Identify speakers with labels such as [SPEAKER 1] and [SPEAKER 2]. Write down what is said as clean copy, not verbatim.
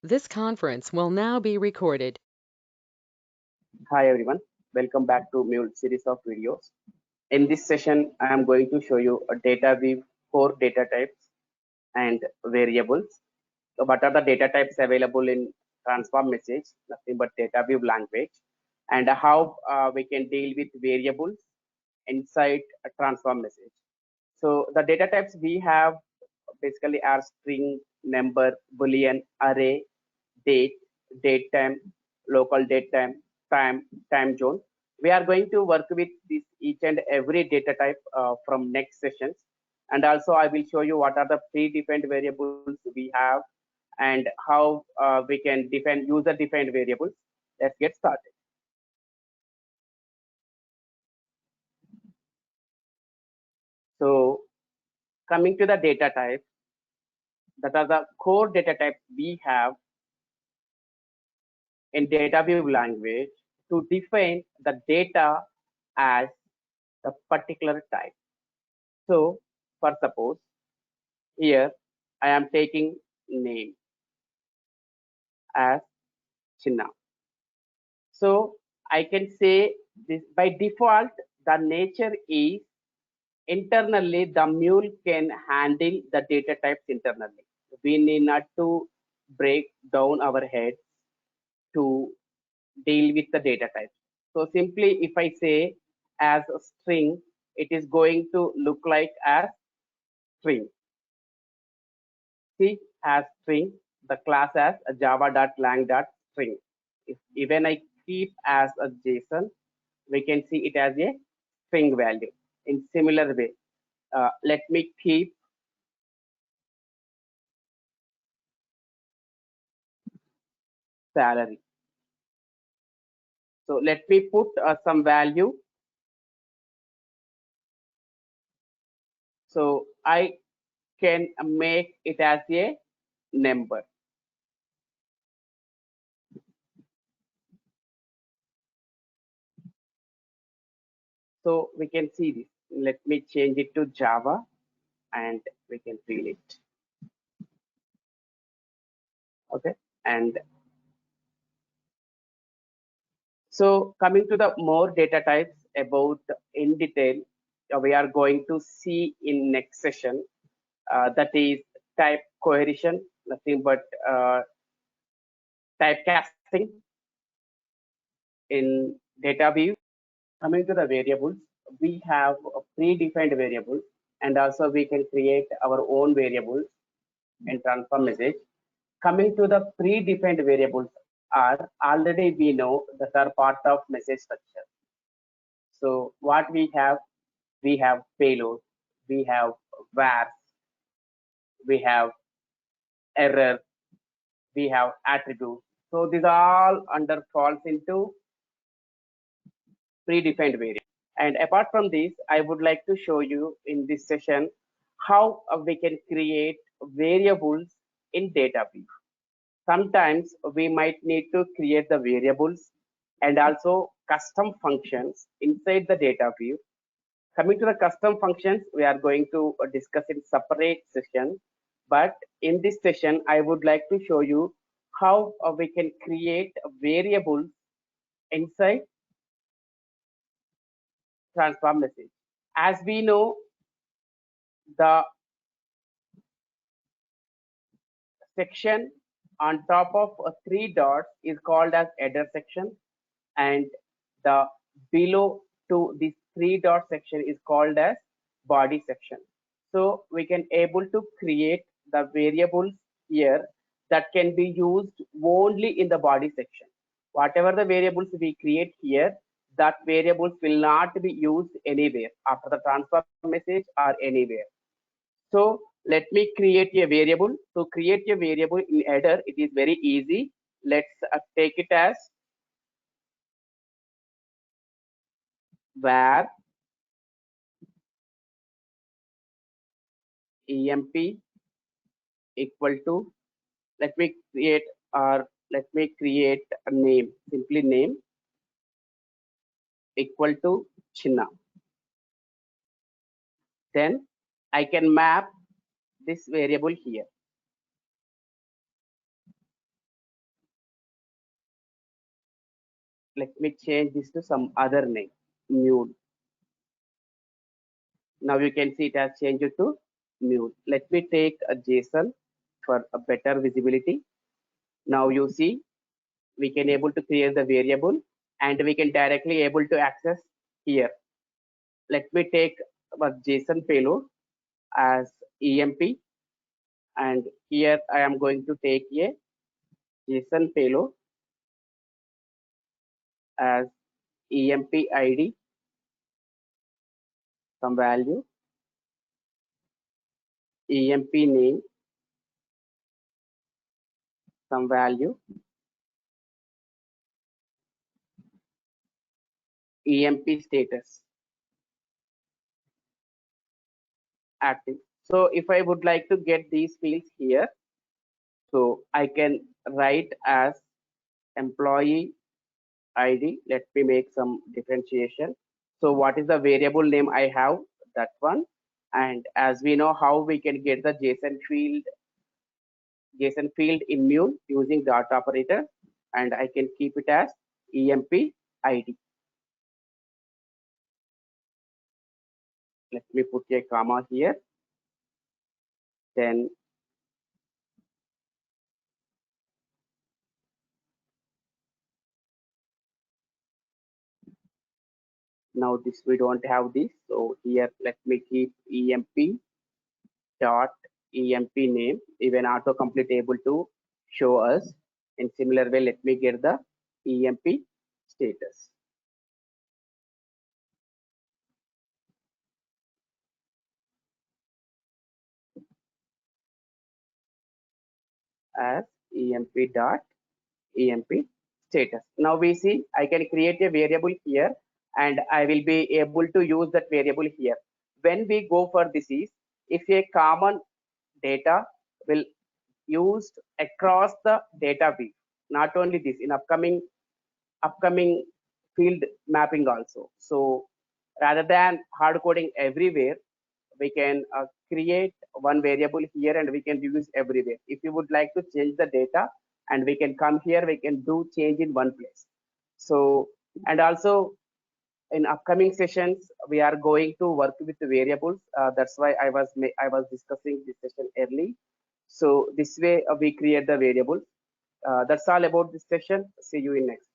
[SPEAKER 1] This conference will now be recorded.
[SPEAKER 2] Hi everyone, welcome back to Mule series of videos. In this session, I am going to show you a data view, 4 data types and variables. So what are the data types available in transform message, nothing but data view language, and how we can deal with variables inside a transform message. So the data types we have basically are string, number, boolean, array, date, date time, local date time, time zone. We are going to work with this each and every data type from next sessions. And also I will show you what are the predefined variables we have and how we can define user defined variables. Let's get started. So coming to the data type, that are the core data types we have in data view language to define the data as a particular type. So for suppose here I am taking name as Chinna. So I can say this by default the nature is internally the mule can handle the data types internally. We need not to break down our head to deal with the data types. So simply if I say as a string, it is going to look like as string. See as string, the class as a java.lang.string. If even I keep as a JSON, we can see it as a string value. In similar way, let me keep salary. So let me put some value. So I can make it as a number. So we can see this. Let me change it to Java and we can feel it. Okay. And so coming to the more data types about in detail, we are going to see in next session. That is type cohesion, nothing but typecasting in data view. Coming to the variables, we have a predefined variable and also we can create our own variables in transform message. Coming to the predefined variables are already we know that are part of message structure. So what we have payload, we have var, we have error, we have attribute. So these all under falls into predefined variable. And apart from this, I would like to show you in this session how we can create variables in data view. Sometimes we might need to create the variables and also custom functions inside the data view. Coming to the custom functions, we are going to discuss in separate session. But in this session, I would like to show you how we can create variables inside transform message. As we know, the section on top of 3 dots is called as header section, and the below to this 3 dot section is called as body section. So we can able to create the variables here that can be used only in the body section. Whatever the variables we create here, that variables will not be used anywhere after the transfer message or anywhere. So let me create a variable. To create a variable in header, it is very easy. Let's take it as var emp equal to, let me create a name, simply name equal to Chinna. Then I can map this variable here. Let me change this to some other name, mule. Now you can see it has changed to mule. Let me take a JSON for a better visibility. Now you see we can able to create the variable and we can directly able to access here. Let me take a JSON payload as EMP, and here I am going to take a JSON payload as EMP ID, some value, EMP name, some value, EMP status, active. So if I would like to get these fields here, so I can write as employee ID. Let me make some differentiation. So what is the variable name I have? That one. And as we know how we can get the JSON field in mule using dot operator, and I can keep it as EMP ID. Let me put a comma here. Then now this we don't have this. So here let me keep EMP dot EMP name. Even autocomplete able to show us. In similar way, let me get the EMP status as EMP dot EMP status. Now we see I can create a variable here and I will be able to use that variable here. When we go for this is if a common data will used across the data view, not only this in upcoming field mapping also. So rather than hard coding everywhere, we can create one variable here and we can use everywhere. If you would like to change the data and we can come here, we can do change in one place. So, and also in upcoming sessions, we are going to work with the variables. That's why I was discussing this session early. So this way we create the variables. That's all about this session. See you in next.